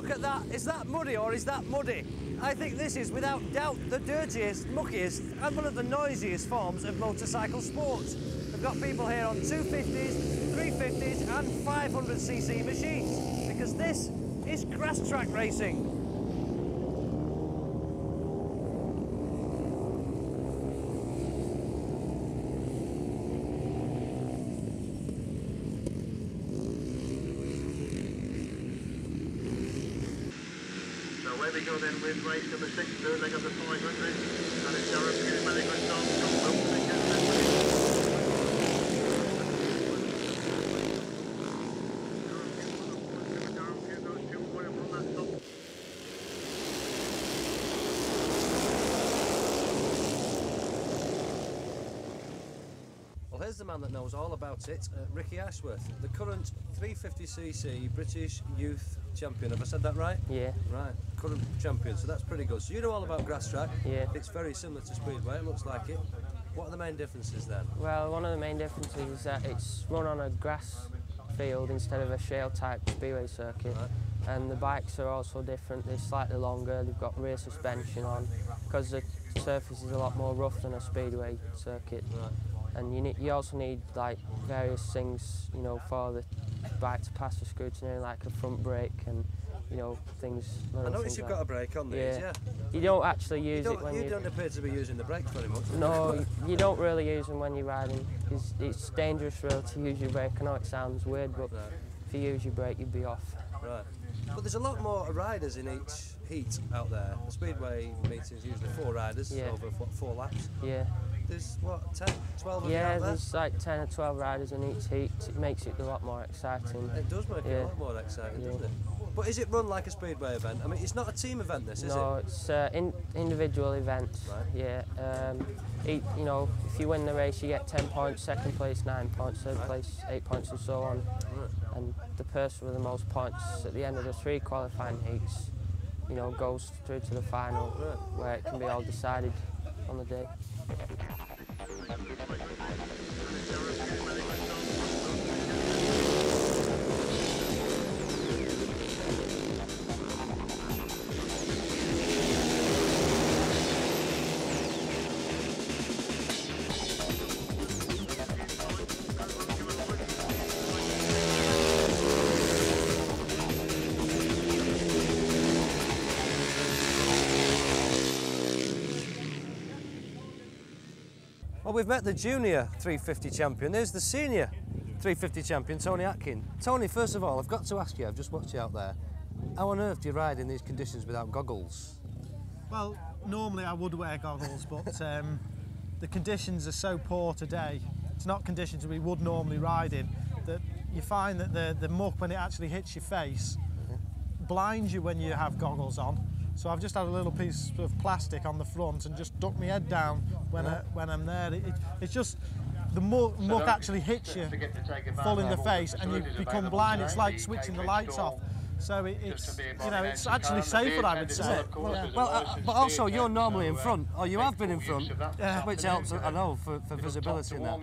look at that. Is that muddy or is that muddy? I think this is without doubt the dirtiest, muckiest and one of the noisiest forms of motorcycle sport. We've got people here on 250s, 350s and 500cc machines because this is grass track racing. Away we go then with race number 6, third leg of the 500, and it's Darren Hughes, very good start from Well, here's the man that knows all about it, Ricky Ashworth, the current 350cc British Youth Champion. Have I said that right? Yeah. Right, current champion, so that's pretty good. So you know all about grass track? Yeah. It's very similar to Speedway, it looks like it. What are the main differences then? Well, one of the main differences is that it's run on a grass field instead of a shale type Speedway circuit. Right. And the bikes are also different, they're slightly longer, they've got rear suspension on, because the surface is a lot more rough than a Speedway circuit. Right. And you also need like various things, you know, for the bike to pass the scrutiny, like a front brake and, you know, things. I notice you've got a brake on these, yeah. You don't actually use it when you don't appear to be using the brakes very much. No, you don't really use them when you're riding. It's dangerous really to use your brake. I know it sounds weird, but if you use your brake, you'd be off. Right. But there's a lot more riders in each heat out there. The Speedway meetings usually 4 riders over 4 laps. Yeah. There's what, 10, 12 of you out Yeah, there? there's like 10 or 12 riders in each heat. It makes it a lot more exciting. It does make it a lot more exciting, doesn't it? But is it run like a Speedway event? I mean, it's not a team event, this, is it? No, it's individual events. Right. Yeah. You know, if you win the race, you get 10 points. Second place, 9 points. Third place, 8 points, and so on. Right. And the person with the most points at the end of the 3 qualifying heats, you know, goes through to the final, where it can be all decided on the day. Well, we've met the junior 350 champion. There's the senior 350 champion, Tony Atkin. Tony, first of all, I've got to ask you, I've just watched you out there, how on earth do you ride in these conditions without goggles? Well, normally I would wear goggles, but the conditions are so poor today, it's not conditions we would normally ride in, that you find that the muck, when it actually hits your face, blinds you when you have goggles on. So I've just had a little piece of plastic on the front and just ducked my head down when I'm there. It's just the muck actually hits you full in the face and you become blind. It's like switching the lights off. So it's, you know, it's actually safer, I would say. Well, but also you're normally in front, or you have been in front, which helps, I know, for visibility and that.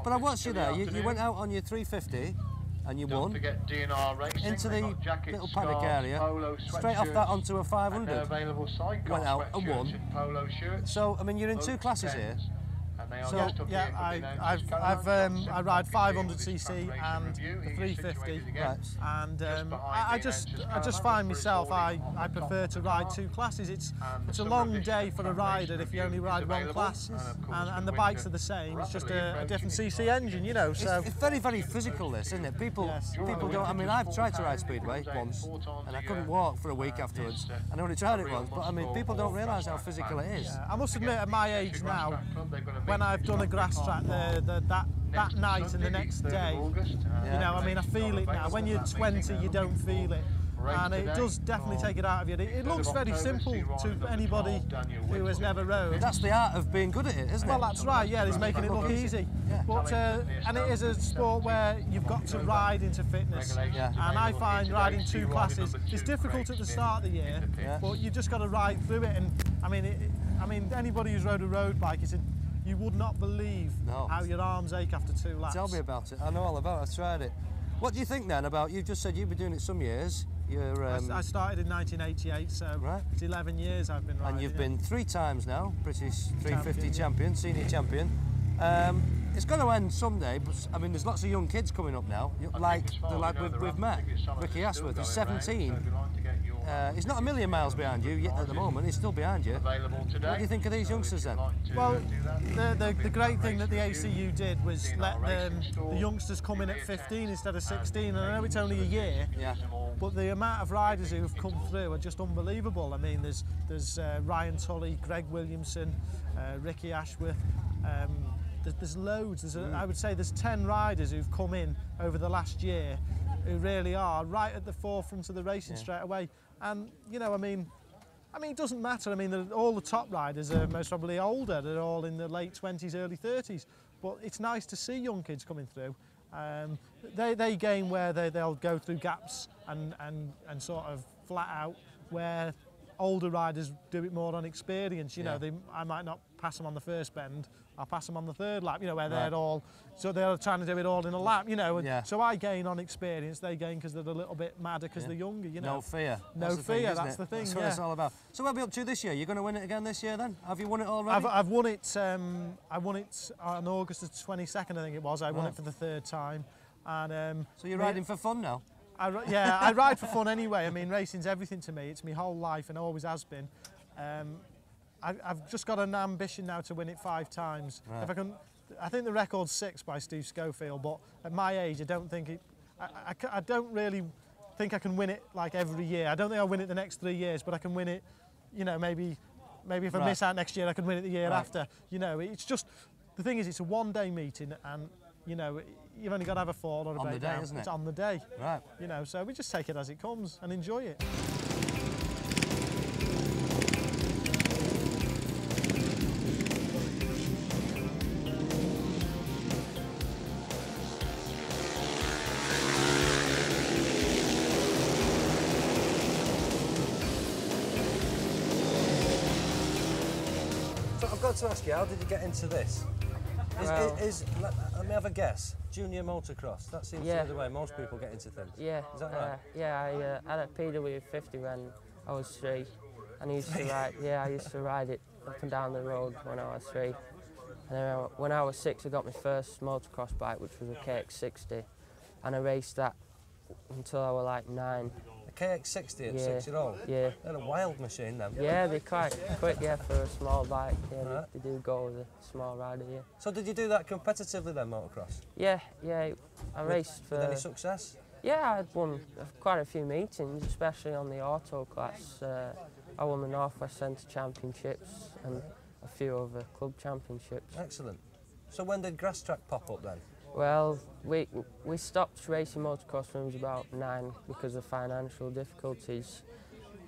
But I watched you there, you went out on your 350 and you won into the little paddock area, straight off that onto a 500, went out and won. So, I mean, you're in 2 classes here. So yeah, I ride 500cc and the 350, and I just find myself I prefer to ride 2 classes. It's a long day for a rider if you only ride 1 class, and the bikes are the same. It's just a different CC engine, you know. So it's very, very physical, this, isn't it? People don't. I mean, I've tried to ride Speedway once, and I couldn't walk for a week afterwards. And I only tried it once, but I mean, people don't realise how physical it is. Yeah, I must admit, at my age now, when I've done a grass track that night and the next day, you know, I mean, I feel it now. When you're 20, you don't feel it. And it does definitely take it out of you. It looks very simple to anybody who has never rode. That's the art of being good at it, isn't it? Well, that's right, yeah, it's making it look easy. But, and it is a sport where you've got to ride into fitness. And I find riding 2 classes is difficult at the start of the year, but you've just got to ride through it. And I mean, anybody who's rode a road bike, you would not believe how your arms ache after 2 laps. Tell me about it. I know all about it. I've tried it. What do you think then about, you've just said you've been doing it some years, I started in 1988, so right. It's 11 years I've been riding. And you've been 3 times now, British 350 champion, senior champion. It's going to end someday, but I mean, there's lots of young kids coming up now, like we've met. Ricky Ashworth is 17. He's not a million miles behind you yet at the moment, he's still behind you. What do you think of these youngsters then? Well, the great thing that the ACU did was let the youngsters come in at 15 instead of 16, and I know it's only a year, yeah. But the amount of riders who have come through are just unbelievable. I mean, there's Ryan Tully, Greg Williamson, Ricky Ashworth, there's loads. I would say there's 10 riders who've come in over the last year who really are right at the forefront of the racing straight away. And, you know, I mean, it doesn't matter. I mean, all the top riders are most probably older. They're all in the late 20s, early 30s. But it's nice to see young kids coming through. They gain where they'll go through gaps and sort of flat out, where older riders do it more on experience. You know, I might not pass them on the first bend, I'll pass them on the third lap, you know, where they're trying to do it all in a lap, you know. So I gain on experience, they gain because they're a little bit madder because they're younger, you know. No fear. No fear, that's the thing. That's what it's all about. So what are we up to this year? You're going to win it again this year then? Have you won it already? I've won it. I won it on August the 22nd, I think it was. I won it for the 3rd time. And so you're riding for fun now? I ride for fun anyway. I mean, racing's everything to me. It's my whole life and always has been. I've just got an ambition now to win it 5 times. Right. If I can, I think the record's 6 by Steve Schofield, but at my age, I don't think it. I don't really think I can win it like every year. I don't think I'll win it the next 3 years, but I can win it. You know, maybe if I miss out next year, I can win it the year after. You know, it's just the thing is, it's a one-day meeting, and you know, you've only got to have a fall or a breakdown. Isn't it? It's on the day. Right. You know, so we just take it as it comes and enjoy it. So I've got to ask you, how did you get into this? Let me have a guess. Junior motocross. That seems to be the way most people get into things. Yeah. Is that right? I had a PW50 when I was 3, and I used to ride. Yeah, I used to ride it up and down the road when I was 3. And then when I was 6, I got my first motocross bike, which was a KX60, and I raced that until I was like 9. A KX60 at 6-year-old? Yeah. They're a wild machine, then. Yeah, they're quite quick, for a small bike. Yeah, they do go as a small rider, So did you do that competitively then, motocross? Yeah, I raced for... With any success? Yeah, I'd won quite a few meetings, especially on the auto class. I won the North West Centre Championships and a few other club championships. Excellent. So when did grass track pop up then? Well, we stopped racing motocross when I was about 9 because of financial difficulties.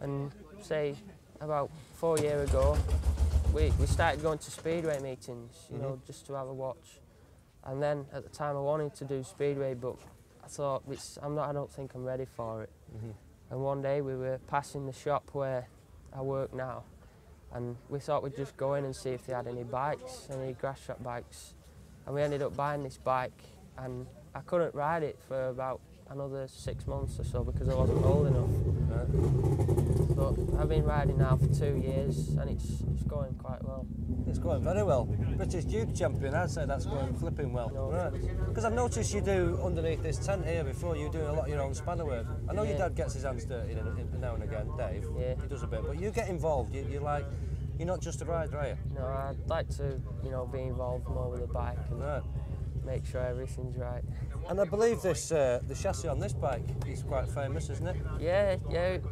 And say about 4 years ago, we started going to Speedway meetings, you know, just to have a watch. And then at the time I wanted to do Speedway, but I thought I don't think I'm ready for it. And one day we were passing the shop where I work now, and we thought we'd just go in and see if they had any bikes, any grass track bikes. And we ended up buying this bike, and I couldn't ride it for about another 6 months or so because I wasn't old enough. But I've been riding now for 2 years, and it's going quite well. It's going very well. British Duke champion, I'd say that's going flipping well. Because I've noticed you do underneath this tent here before, you do a lot of your own spanner work. I know your dad gets his hands dirty now and again, Dave. Yeah. He does a bit, but you get involved. You're not just a rider, are you? No, I'd like to, be involved more with the bike and make sure everything's right. And I believe this the chassis on this bike is quite famous, isn't it? Yeah,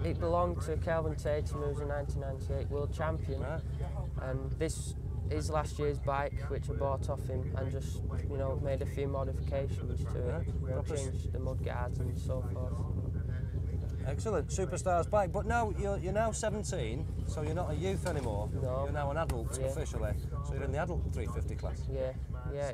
it belonged to Kelvin Tatum, who was a 1998 world champion. Right. And this is last year's bike, which I bought off him, and just, made a few modifications to it. Changed the mud guards and so forth. Excellent, superstar's bike. But now you're now 17, so you're not a youth anymore. No. You're now an adult officially. So you're in the adult 350 class. Yeah.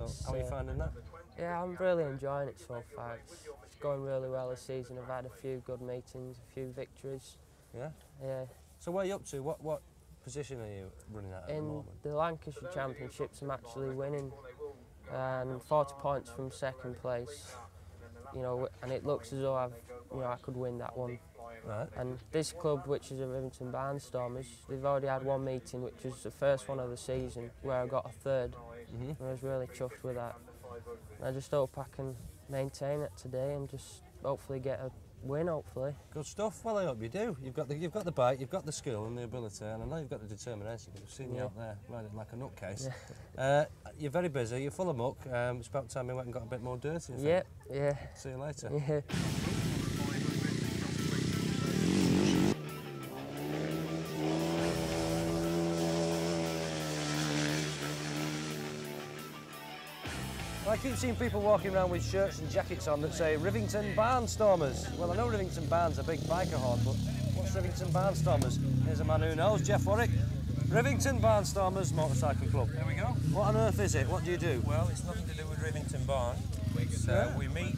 So how are you finding that? Yeah, I'm really enjoying it so far. It's going really well this season. I've had a few good meetings, a few victories. Yeah. Yeah. So where are you up to? What position are you running at the moment? In the Lancashire Championships, I'm actually winning, and 40 points from second place. you know, and it looks as though I could win that one. Right. And this club, which is the Rivington Barnstormers, they've already had one meeting, which was the first one of the season, where I got a third. And I was really chuffed with that. And I just hope I can maintain it today and just hopefully get a win, hopefully. Good stuff. Well, I hope you do. You've got the bite, you've got the skill and the ability, and I know you've got the determination. I've seen you out there riding like a nutcase. Yeah. You're very busy. You're full of muck. It's about time we went and got a bit more dirty. Yeah. Yeah. See you later. Yeah. I keep seeing people walking around with shirts and jackets on that say Rivington Barnstormers. Well, I know Rivington Barn's a big biker horn, but what's Rivington Barnstormers? Here's a man who knows, Jeff Warwick. Rivington Barnstormers Motorcycle Club. There we go. What on earth is it? What do you do? Well, it's nothing to do with Rivington Barn. It's, we meet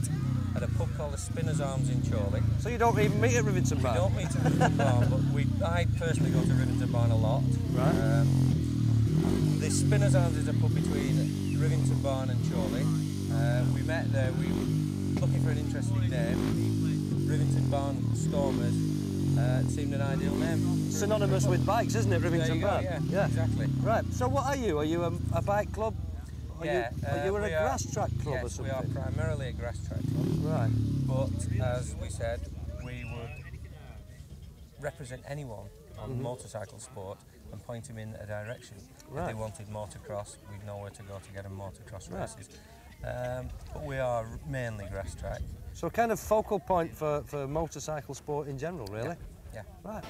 at a pub called the Spinners Arms in Chorley. So you don't even meet at Rivington Barn? We don't meet at Rivington Barn, but I personally go to Rivington Barn a lot. Right. The Spinners Arms is a pub between Rivington Barn and Chorley. We met there, we were looking for an interesting name. Rivington Barnstormers seemed an ideal name. Synonymous with bikes, isn't it, Rivington Barn? Yeah, exactly. Right, so what are you? Are you a bike club? Are you a grass track club or something? Yes, we are primarily a grass track club. Right. But as we said, we would represent anyone on motorcycle sport and point them in a direction. If they wanted motocross, we'd know where to go to get them motocross races. But we are mainly grass track. So a kind of focal point for motorcycle sport in general, really? Yeah. Right.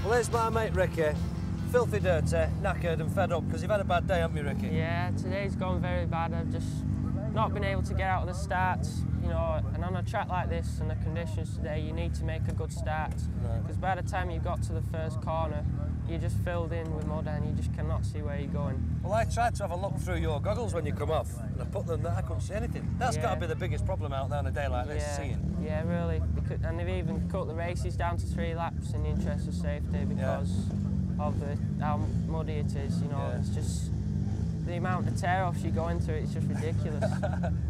Well, there's my mate Ricky. Filthy dirty, knackered and fed up because you've had a bad day, haven't you, Ricky? Yeah, today's gone very bad. I've just not been able to get out of the starts, you know, and on a track like this and the conditions today, you need to make a good start. Because by the time you got to the first corner, you're just filled in with mud and you just cannot see where you're going. Well, I tried to have a look through your goggles when you come off, and I put them there, I couldn't see anything. That's got to be the biggest problem out there on a day like this, seeing. Yeah, really. And they've even cut the races down to 3 laps in the interest of safety because of how muddy it is, you know. It's just the amount of tear-offs you go into, it's just ridiculous.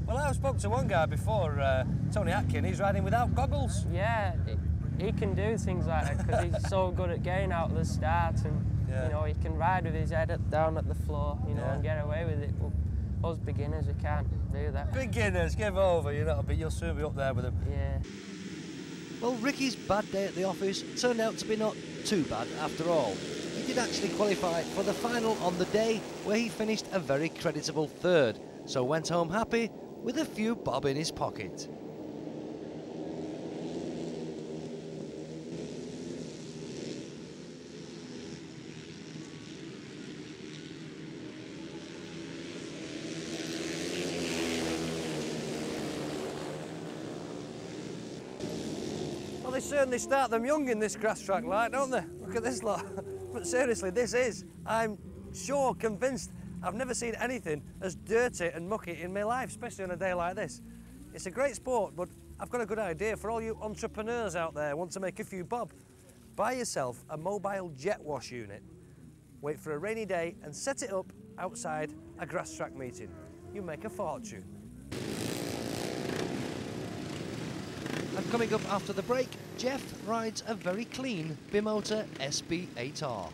Well, I spoke to one guy before, Tony Atkin, he's riding without goggles. Yeah, he can do things like that because he's so good at getting out of the start and, you know, he can ride with his head down at the floor, you know, and get away with it. But us beginners, we can't do that. Beginners, give over, you'll soon be up there with them. Yeah. Well, Ricky's bad day at the office turned out to be not too bad after all. He did actually qualify for the final on the day, where he finished a very creditable 3rd, so went home happy with a few bob in his pocket. Well, they certainly start them young in this grass track like, don't they? Look at this lot. But seriously, I'm sure, convinced, I've never seen anything as dirty and mucky in my life, especially on a day like this. It's a great sport, but I've got a good idea for all you entrepreneurs out there who want to make a few bob. Buy yourself a mobile jet wash unit, wait for a rainy day and set it up outside a grass track meeting. You make a fortune. And coming up after the break, Jeff rides a very clean Bimotor SB8R.